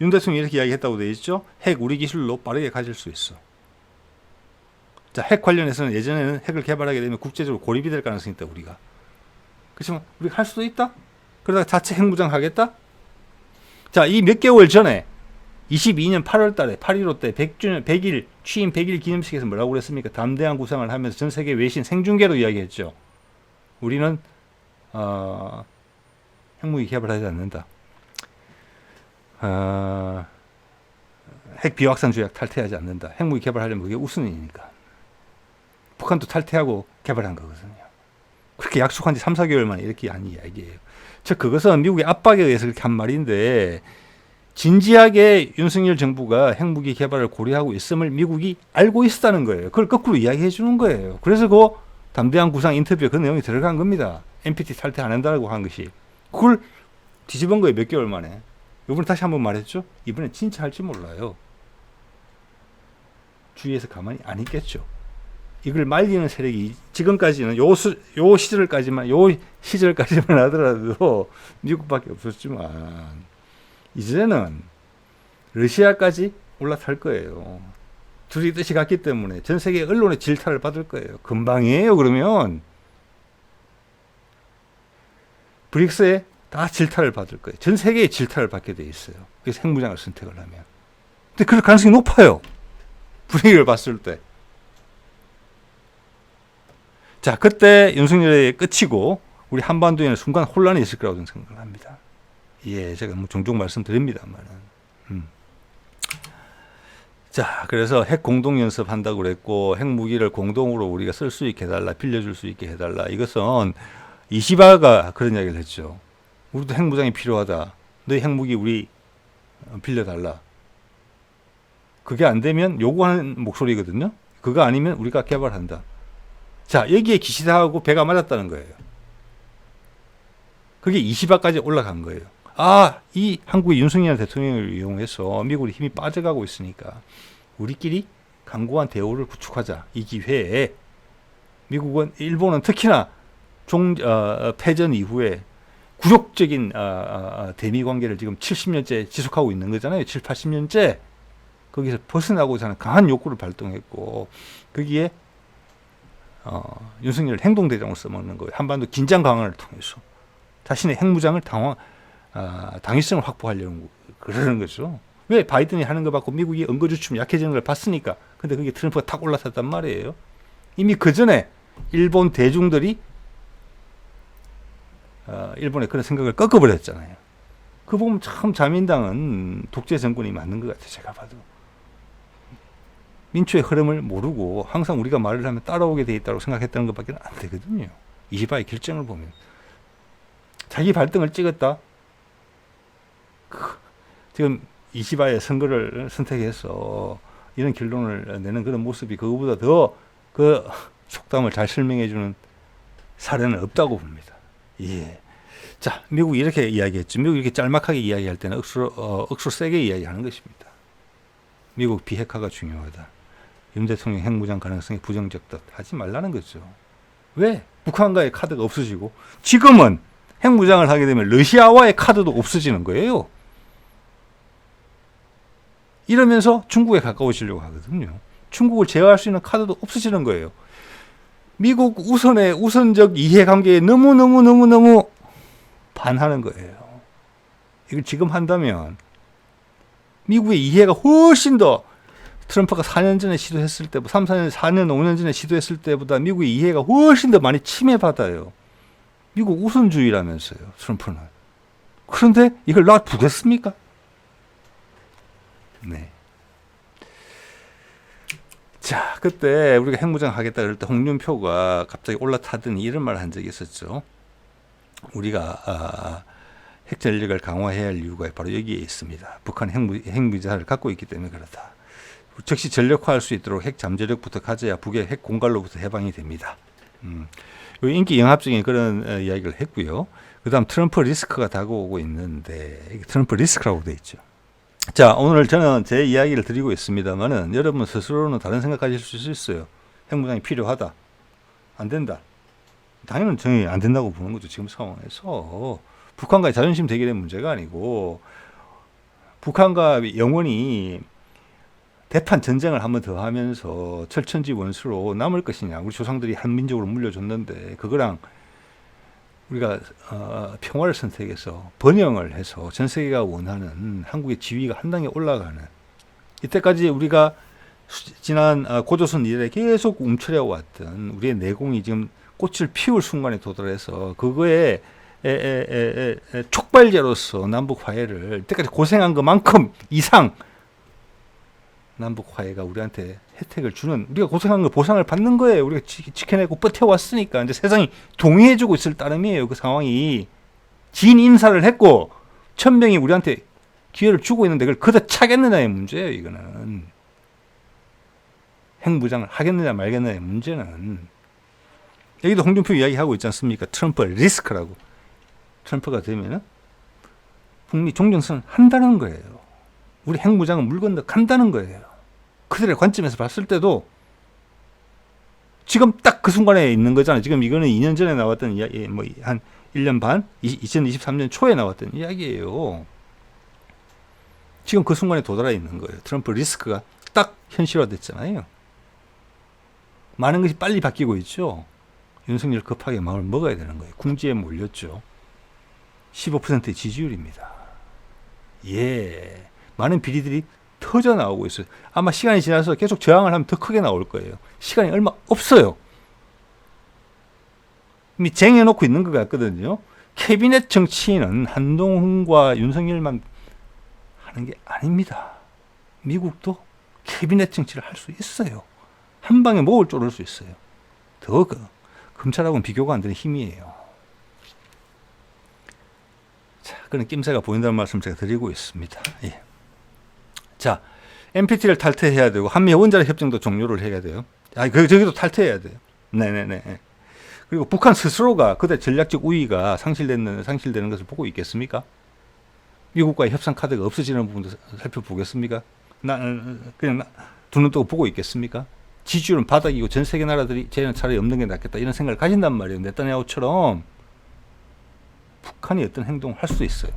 윤 대통령이 이렇게 이야기했다고 되어 있죠. 핵 우리 기술로 빠르게 가질 수 있어. 자, 핵 관련해서는 예전에는 핵을 개발하게 되면 국제적으로 고립이 될 가능성이 있다, 우리가. 그렇지만 우리가 할 수도 있다. 그러다가 자체 핵무장 하겠다. 자, 이 몇 개월 전에 22년 8월 달에 8.15 때 100일 취임 100일 기념식에서 뭐라고 그랬습니까? 담대한 구상을 하면서 전 세계 외신 생중계로 이야기했죠. 우리는 핵무기 개발하지 않는다. 핵 비확산 조약 탈퇴하지 않는다. 핵무기 개발하려면 그게 우선이니까. 북한도 탈퇴하고 개발한 거거든요. 그렇게 약속한 지 3, 4개월 만에 이렇게 한 이야기예요. 즉 그것은 미국의 압박에 의해서 그렇게 한 말인데, 진지하게 윤석열 정부가 핵무기 개발을 고려하고 있음을 미국이 알고 있었다는 거예요. 그걸 거꾸로 이야기해 주는 거예요. 그래서 그 담대한 구상 인터뷰에 그 내용이 들어간 겁니다. NPT 탈퇴 안 한다고 한 것이. 그걸 뒤집은 거예요, 몇 개월 만에. 이번에 다시 한번 말했죠. 이번에 진짜 할지 몰라요. 주위에서 가만히 안 있겠죠. 이걸 말리는 세력이 지금까지는 요 시절까지만 하더라도 미국밖에 없었지만, 이제는 러시아까지 올라탈 거예요. 둘이 뜻이 같기 때문에 전 세계 언론의 질타를 받을 거예요. 금방이에요. 그러면 브릭스에 다 질타를 받을 거예요. 전 세계에 질타를 받게 돼 있어요. 그래서 핵무장을 선택을 하면. 근데 그럴 가능성이 높아요. 분위기를 봤을 때. 자, 그때 윤석열의 끝이고 우리 한반도에는 순간 혼란이 있을 거라고 저는 생각을 합니다. 예, 제가 뭐 종종 말씀드립니다만은. 자, 그래서 핵 공동 연습한다고 그랬고 핵무기를 공동으로 우리가 쓸 수 있게 해달라, 빌려줄 수 있게 해달라. 이것은 이시바가 그런 이야기를 했죠. 우리도 핵무장이 필요하다. 너희 핵무기 우리 빌려달라. 그게 안 되면 요구하는 목소리거든요. 그거 아니면 우리가 개발한다. 자, 여기에 기시다하고 배가 맞았다는 거예요. 그게 이시바까지 올라간 거예요. 아, 이 한국의 윤석열 대통령을 이용해서 미국이 힘이 빠져가고 있으니까 우리끼리 강고한 대우를 구축하자. 이 기회에 미국은, 일본은 특히나 패전 이후에 굴욕적인 대미 관계를 지금 70년째 지속하고 있는 거잖아요. 7, 80년째. 거기서 벗어나고자 하는 강한 욕구를 발동했고 거기에 윤석열을 행동대장으로 써먹는 거예요. 한반도 긴장 강화를 통해서 자신의 핵무장을 당위성을 확보하려는 그러는 거죠. 왜? 바이든이 하는 거 받고 미국이 언거주춤 약해지는 걸 봤으니까. 근데 그게 트럼프가 탁 올라탔단 말이에요. 이미 그 전에 일본 대중들이 일본의 그런 생각을 꺾어버렸잖아요. 그 보면 참 자민당은 독재 정권이 맞는 것 같아요. 제가 봐도. 민주의 흐름을 모르고 항상 우리가 말을 하면 따라오게 돼 있다고 생각했다는 것밖에 안 되거든요. 이시바의 결정을 보면. 자기 발등을 찍었다. 지금 이시바의 선거를 선택해서 이런 결론을 내는 그런 모습이 그거보다 더 그 속담을 잘 설명해주는 사례는 없다고 봅니다. 예. 자, 미국이 이렇게 이야기했죠. 미국이 이렇게 짤막하게 이야기할 때는 억수로 세게 이야기하는 것입니다. 미국 비핵화가 중요하다. 윤 대통령 핵무장 가능성이 부정적다. 하지 말라는 거죠. 왜? 북한과의 카드가 없어지고 지금은 핵무장을 하게 되면 러시아와의 카드도 없어지는 거예요. 이러면서 중국에 가까워지려고 하거든요. 중국을 제어할 수 있는 카드도 없어지는 거예요. 미국 우선적 이해관계에 너무 반하는 거예요. 이걸 지금 한다면 미국의 이해가 훨씬 더 트럼프가 4년 전에 시도했을 때보다 4년, 5년 전에 시도했을 때보다 미국의 이해가 훨씬 더 많이 침해받아요. 미국 우선주의라면서요, 트럼프는. 그런데 이걸 놔두겠습니까? 네. 자, 그때 우리가 핵무장 하겠다 그럴 때 홍준표가 갑자기 올라타더니 이런 말을 한 적이 있었죠. 우리가 핵전력을 강화해야 할 이유가 바로 여기에 있습니다. 북한 핵무기자를 갖고 있기 때문에 그렇다. 즉시 전력화할 수 있도록 핵 잠재력부터 가져야 북의 핵 공갈로부터 해방이 됩니다. 인기 영합적인 그런 이야기를 했고요. 그 다음 트럼프 리스크가 다가오고 있는데 트럼프 리스크라고 돼 있죠. 자, 오늘 저는 제 이야기를 드리고 있습니다만은 여러분 스스로는 다른 생각 가질 수 있어요. 핵무장이 필요하다. 안 된다. 당연히 저는 안 된다고 보는 거죠. 지금 상황에서. 북한과의 자존심 대결의 문제가 아니고 북한과 영원히 대판 전쟁을 한번 더 하면서 철천지 원수로 남을 것이냐. 우리 조상들이 한민족으로 물려줬는데 그거랑 우리가 평화를 선택해서 번영을 해서 전 세계가 원하는 한국의 지위가 한 단계 올라가는 이때까지 우리가 지난 고조선 이래 계속 움츠려왔던 우리의 내공이 지금 꽃을 피울 순간에 도달해서 그거에 촉발제로서 남북 화해를 이때까지 고생한 것만큼 이상 남북 화해가 우리한테 혜택을 주는 우리가 고생한 거 보상을 받는 거예요. 우리가 지켜내고 버텨왔으니까 이제 세상이 동의해주고 있을 따름이에요. 그 상황이 진 인사를 했고 1000명이 우리한테 기회를 주고 있는데 그걸 그대 차겠느냐의 문제예요. 이거는 핵무장을 하겠느냐 말겠느냐의 문제는 여기도 홍준표 이야기하고 있지 않습니까? 트럼프 리스크라고. 트럼프가 되면은 북미 종전선언 한다는 거예요. 우리 핵무장은 물 건너 간다는 거예요. 그들의 관점에서 봤을 때도 지금 딱 그 순간에 있는 거잖아요. 지금 이거는 2년 전에 나왔던 이야기, 뭐 한 1년 반, 2023년 초에 나왔던 이야기예요. 지금 그 순간에 도달해 있는 거예요. 트럼프 리스크가 딱 현실화됐잖아요. 많은 것이 빨리 바뀌고 있죠. 윤석열 급하게 마음을 먹어야 되는 거예요. 궁지에 몰렸죠. 15%의 지지율입니다. 예. 많은 비리들이 터져 나오고 있어요. 아마 시간이 지나서 계속 저항을 하면 더 크게 나올 거예요. 시간이 얼마 없어요. 이미 쟁여놓고 있는 것 같거든요. 캐비넷 정치인은 한동훈과 윤석열만 하는 게 아닙니다. 미국도 캐비넷 정치를 할 수 있어요. 한 방에 목을 조를 수 있어요. 더 검찰하고는 비교가 안 되는 힘이에요. 자, 그런 낌새가 보인다는 말씀 제가 드리고 있습니다. 예. 자, NPT를 탈퇴해야 되고 한미 원자력 협정도 종료를 해야 돼요. 저기도 탈퇴해야 돼요. 네네네. 그리고 북한 스스로가 그때 전략적 우위가 상실되는 것을 보고 있겠습니까? 미국과의 협상 카드가 없어지는 부분도 살펴보겠습니까? 그냥 두 눈 뜨고 보고 있겠습니까? 지지율은 바닥이고 전 세계 나라들이 쟤는 차라리 없는 게 낫겠다 이런 생각을 가진단 말이에요. 네타냐후처럼 북한이 어떤 행동을 할 수 있어요.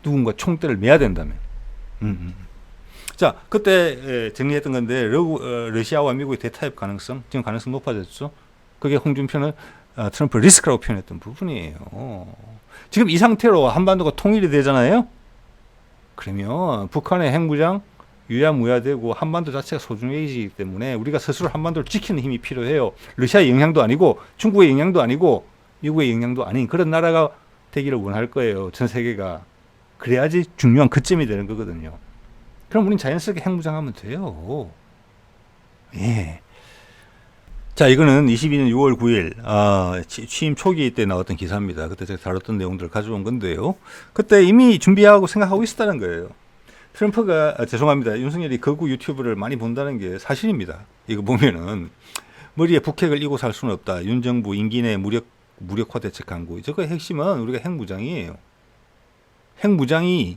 누군가 총대를 매야 된다면. 자, 그때 정리했던 건데 러시아와 미국의 대타협 가능성, 지금 가능성 높아졌죠. 그게 홍준표는 트럼프 리스크라고 표현했던 부분이에요. 지금 이 상태로 한반도가 통일이 되잖아요. 그러면 북한의 핵무장 유야무야되고 한반도 자체가 소중해지기 때문에 우리가 스스로 한반도를 지키는 힘이 필요해요. 러시아의 영향도 아니고 중국의 영향도 아니고 미국의 영향도 아닌 그런 나라가 되기를 원할 거예요. 전 세계가. 그래야지 중요한 그점이 되는 거거든요. 그럼 우린 자연스럽게 핵무장하면 돼요. 예. 자, 이거는 22년 6월 9일 취임 초기 때 나왔던 기사입니다. 그때 제가 다뤘던 내용들을 가져온 건데요. 그때 이미 준비하고 생각하고 있었다는 거예요. 트럼프가 죄송합니다. 윤석열이 거구 유튜브를 많이 본다는 게 사실입니다. 이거 보면은 머리에 북핵을 이고 살 수는 없다. 윤 정부 임기 내 무력화 대책 강구. 저거의 핵심은 우리가 핵무장이에요. 핵무장에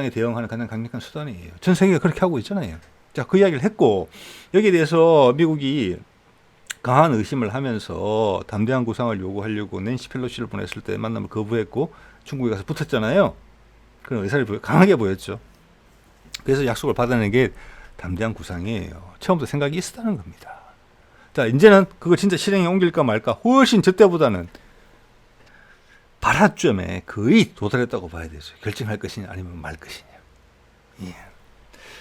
대응하는 가장 강력한 수단이에요. 전 세계가 그렇게 하고 있잖아요. 자, 그 이야기를 했고 여기에 대해서 미국이 강한 의심을 하면서 담대한 구상을 요구하려고 낸시 펠로시를 보냈을 때 만남을 거부했고 중국에 가서 붙었잖아요. 그런 의사를 강하게 보였죠. 그래서 약속을 받아낸 게 담대한 구상이에요. 처음부터 생각이 있었다는 겁니다. 자, 이제는 그걸 진짜 실행에 옮길까 말까 훨씬 저 때보다는 발화점에 거의 도달했다고 봐야 되죠. 결정할 것이냐 아니면 말 것이냐. 예.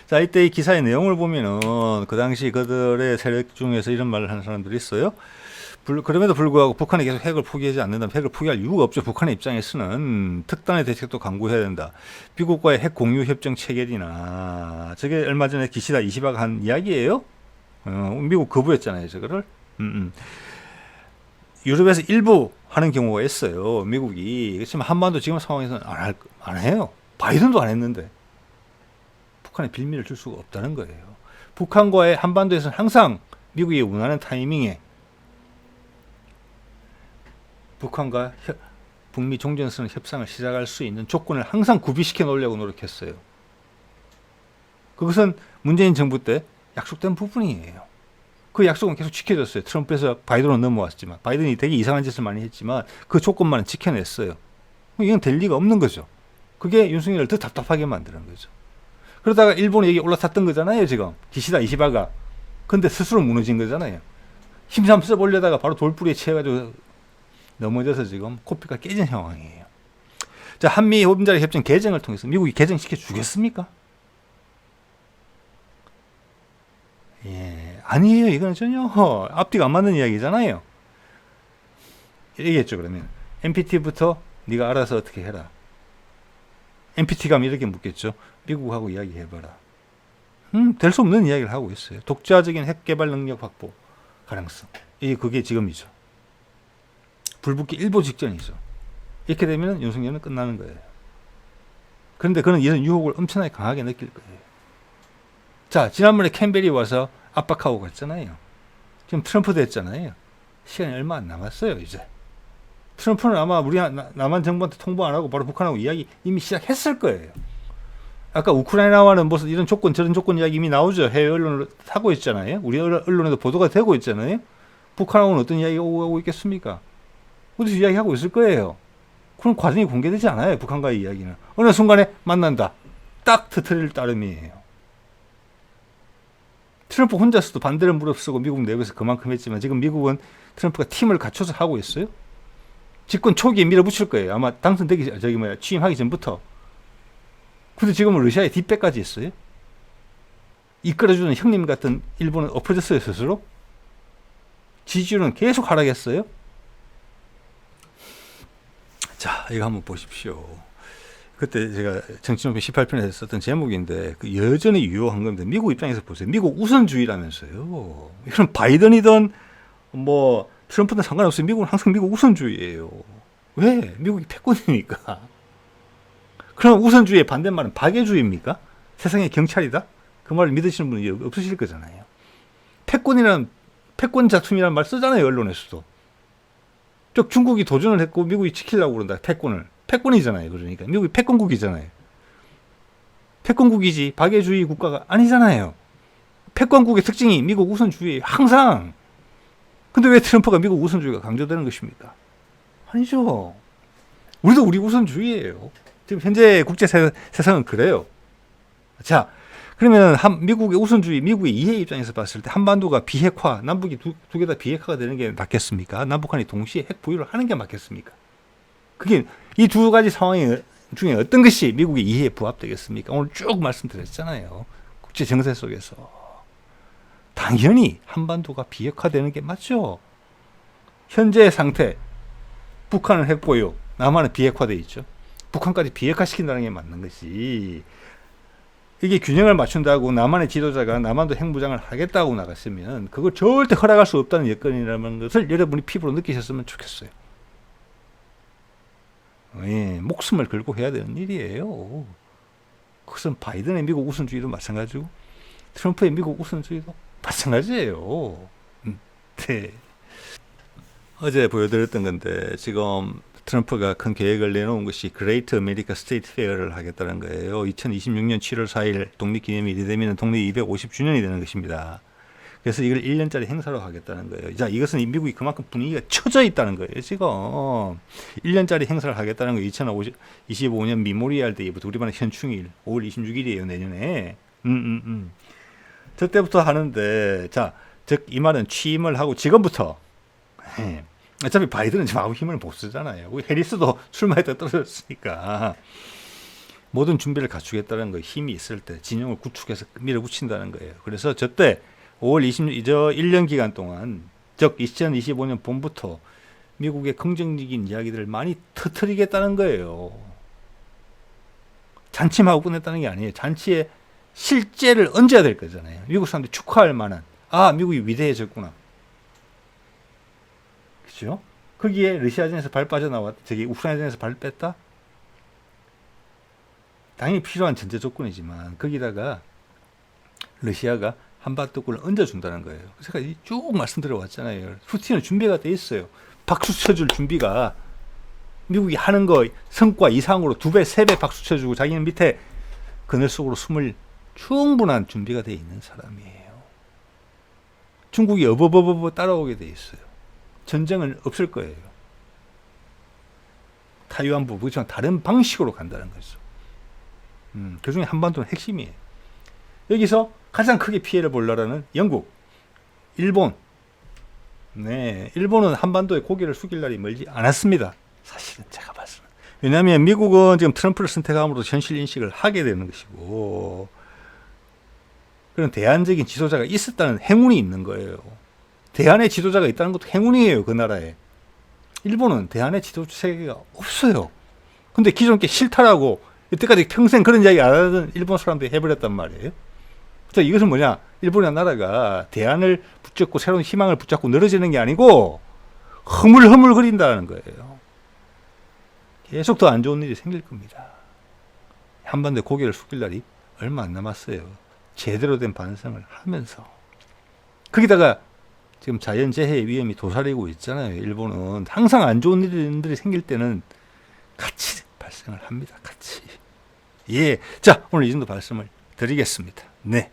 자, 이때 이 기사의 내용을 보면은 그 당시 그들의 세력 중에서 이런 말을 하는 사람들이 있어요. 그럼에도 불구하고 북한이 계속 핵을 포기하지 않는다면 핵을 포기할 이유가 없죠. 북한의 입장에서는 특단의 대책도 강구해야 된다. 미국과의 핵 공유 협정 체결이나 저게 얼마 전에 기시다 이시바가 한 이야기예요. 미국 거부했잖아요. 저거를. 유럽에서 일부 하는 경우가 있어요. 미국이. 그렇지만 한반도 지금 상황에서는 안 해요. 바이든도 안 했는데. 북한에 빌미를 줄 수가 없다는 거예요. 북한과의 한반도에서는 항상 미국이 원하는 타이밍에 북한과 북미 종전선언 협상을 시작할 수 있는 조건을 항상 구비시켜 놓으려고 노력했어요. 그것은 문재인 정부 때 약속된 부분이에요. 그 약속은 계속 지켜졌어요. 트럼프에서 바이든으로 넘어왔지만 바이든이 되게 이상한 짓을 많이 했지만 그 조건만은 지켜냈어요. 이건 될 리가 없는 거죠. 그게 윤석열을 더 답답하게 만드는 거죠. 그러다가 일본이 여기 올라탔던 거잖아요. 지금 기시다 이시바가. 근데 스스로 무너진 거잖아요. 힘삼 써보려다가 바로 돌부리에 채워가지고 넘어져서 지금 코피가 깨진 상황이에요. 자, 한미 원자력 협정 개정을 통해서 미국이 개정시켜 주겠습니까? 예, 아니에요. 이건 전혀 앞뒤가 안 맞는 이야기잖아요. 얘기했죠. 그러면 NPT부터 네가 알아서 어떻게 해라. NPT 가면 이렇게 묻겠죠. 미국하고 이야기해봐라. 될 수 없는 이야기를 하고 있어요. 독자적인 핵 개발 능력 확보 가능성. 그게 지금이죠. 불붙기 일보 직전이죠. 이렇게 되면 윤석열은 끝나는 거예요. 그런데 그는 이런 유혹을 엄청나게 강하게 느낄 거예요. 자, 지난번에 캔벨이 와서 압박하고 갔잖아요. 지금 트럼프 됐잖아요. 시간이 얼마 안 남았어요, 이제. 트럼프는 아마 우리 남한 정부한테 통보 안 하고 바로 북한하고 이야기 이미 시작했을 거예요. 아까 우크라이나와는 무슨 이런 조건 저런 조건 이야기 이미 나오죠. 해외 언론을 하고 있잖아요. 우리 언론에도 보도가 되고 있잖아요. 북한하고는 어떤 이야기가 오고 있겠습니까? 어디서 이야기하고 있을 거예요. 그런 과정이 공개되지 않아요. 북한과의 이야기는. 어느 순간에 만난다. 딱 터트릴 따름이에요. 트럼프 혼자서도 반대를 무릅쓰고 미국 내부에서 그만큼 했지만 지금 미국은 트럼프가 팀을 갖춰서 하고 있어요. 집권 초기에 밀어붙일 거예요. 아마 당선되기 취임하기 전부터. 근데 지금은 러시아의 뒷배까지 있어요. 이끌어주는 형님 같은 일본은 엎어졌어요, 스스로. 지지율은 계속 하락했어요. 자, 이거 한번 보십시오. 그때 제가 정치논평 18편에서 썼던 제목인데 그 여전히 유효한 건데 미국 입장에서 보세요. 미국 우선주의라면서요. 이건 바이든이든 뭐 트럼프든 상관없어요. 미국은 항상 미국 우선주의예요. 왜? 미국이 패권이니까. 그럼 우선주의의 반대말은 박애주의입니까? 세상의 경찰이다? 그 말을 믿으시는 분이 없으실 거잖아요. 패권 작품이라는 말 쓰잖아요, 언론에서도. 즉 중국이 도전을 했고 미국이 지키려고 그런다. 패권이잖아요. 그러니까 미국이 패권국이잖아요. 패권국이지 박애주의 국가가 아니잖아요. 패권국의 특징이 미국 우선주의예요. 항상. 근데 왜 트럼프가 미국 우선주의가 강조되는 것입니까? 아니죠. 우리도 우리 우선주의예요. 지금 현재 국제 세상은 그래요. 자, 그러면 미국의 우선주의, 미국의 이해 입장에서 봤을 때 한반도가 비핵화, 남북이 두 개 다 비핵화가 되는 게 맞겠습니까? 남북한이 동시에 핵 보유를 하는 게 맞겠습니까? 그게 이 두 가지 상황 중에 어떤 것이 미국의 이해에 부합되겠습니까? 오늘 쭉 말씀드렸잖아요. 국제 정세 속에서. 당연히 한반도가 비핵화되는 게 맞죠. 현재 상태, 북한은 핵 보유, 남한은 비핵화돼 있죠. 북한까지 비핵화시킨다는 게 맞는 것이, 이게 균형을 맞춘다고 남한의 지도자가 남한도 핵무장을 하겠다고 나갔으면 그걸 절대 허락할 수 없다는 여건이라는 것을 여러분이 피부로 느끼셨으면 좋겠어요. 예, 목숨을 걸고 해야 되는 일이에요. 그것은 바이든의 미국 우선주의도 마찬가지고 트럼프의 미국 우선주의도 마찬가지예요. 네. 어제 보여드렸던 건데 지금 트럼프가 큰 계획을 내놓은 것이 그레이트 아메리카 스테이트 페어를 하겠다는 거예요. 2026년 7월 4일 독립기념일이 되면 독립 250주년이 되는 것입니다. 그래서 이걸 1년짜리 행사로 하겠다는 거예요. 자, 이것은 미국이 그만큼 분위기가 처져 있다는 거예요. 지금 1년짜리 행사를 하겠다는 거예요. 2025년 미모리얼 데이부터 우리 반의 현충일 5월 26일이에요. 내년에. 저 때부터 하는데, 자, 즉 이 말은 취임을 하고 지금부터. 어차피 바이든은 지금 아무 힘을 못 쓰잖아요. 해리스도 출마했다 떨어졌으니까. 모든 준비를 갖추겠다는 거, 힘이 있을 때 진영을 구축해서 밀어붙인다는 거예요. 그래서 저때 5월 26일, 저 1년 기간 동안, 즉 2025년 봄부터 미국의 긍정적인 이야기들을 많이 터뜨리겠다는 거예요. 잔치만 끝냈다는 게 아니에요. 잔치에 실제를 얹어야 될 거잖아요. 미국 사람들이 축하할 만한, 아, 미국이 위대해졌구나. 그죠? 거기에 러시아전에서 발 빠져나왔, 우크라이나전에서 발 뺐다? 당연히 필요한 전제 조건이지만, 거기다가 러시아가 한반도권을 얹어준다는 거예요. 제가 쭉 말씀드려왔잖아요. 푸틴은 준비가 돼 있어요. 박수 쳐줄 준비가. 미국이 하는 거 성과 이상으로 2배, 3배 박수 쳐주고 자기는 밑에 그늘 속으로 숨을 충분한 준비가 돼 있는 사람이에요. 중국이 어버버버 따라오게 돼 있어요. 전쟁은 없을 거예요. 타이완부, 그렇지만 다른 방식으로 간다는 거죠. 그 중에 한반도는 핵심이에요. 여기서 가장 크게 피해를 볼 나라는 영국, 일본. 네, 일본은 한반도에 고개를 숙일 날이 멀지 않았습니다. 사실은 제가 봤을 때. 왜냐하면 미국은 지금 트럼프를 선택함으로 현실 인식을 하게 되는 것이고, 그런 대안적인 지도자가 있었다는 행운이 있는 거예요. 대안의 지도자가 있다는 것도 행운이에요, 그 나라에. 일본은 대안의 지도자 세계가 없어요. 근데 기존 게 싫다라고 이때까지 평생 그런 이야기 안 하던 일본 사람들이 해버렸단 말이에요. 그래서 이것은 뭐냐? 일본이라는 나라가 대안을 붙잡고 새로운 희망을 붙잡고 늘어지는 게 아니고 허물허물거린다는 거예요. 계속 더 안 좋은 일이 생길 겁니다. 한반도에 고개를 숙일 날이 얼마 안 남았어요. 제대로 된 반성을 하면서. 거기다가 지금 자연재해의 위험이 도사리고 있잖아요. 일본은 항상 안 좋은 일들이 생길 때는 같이 발생을 합니다. 같이. 예, 자, 오늘 이 정도 말씀을 드리겠습니다. 네.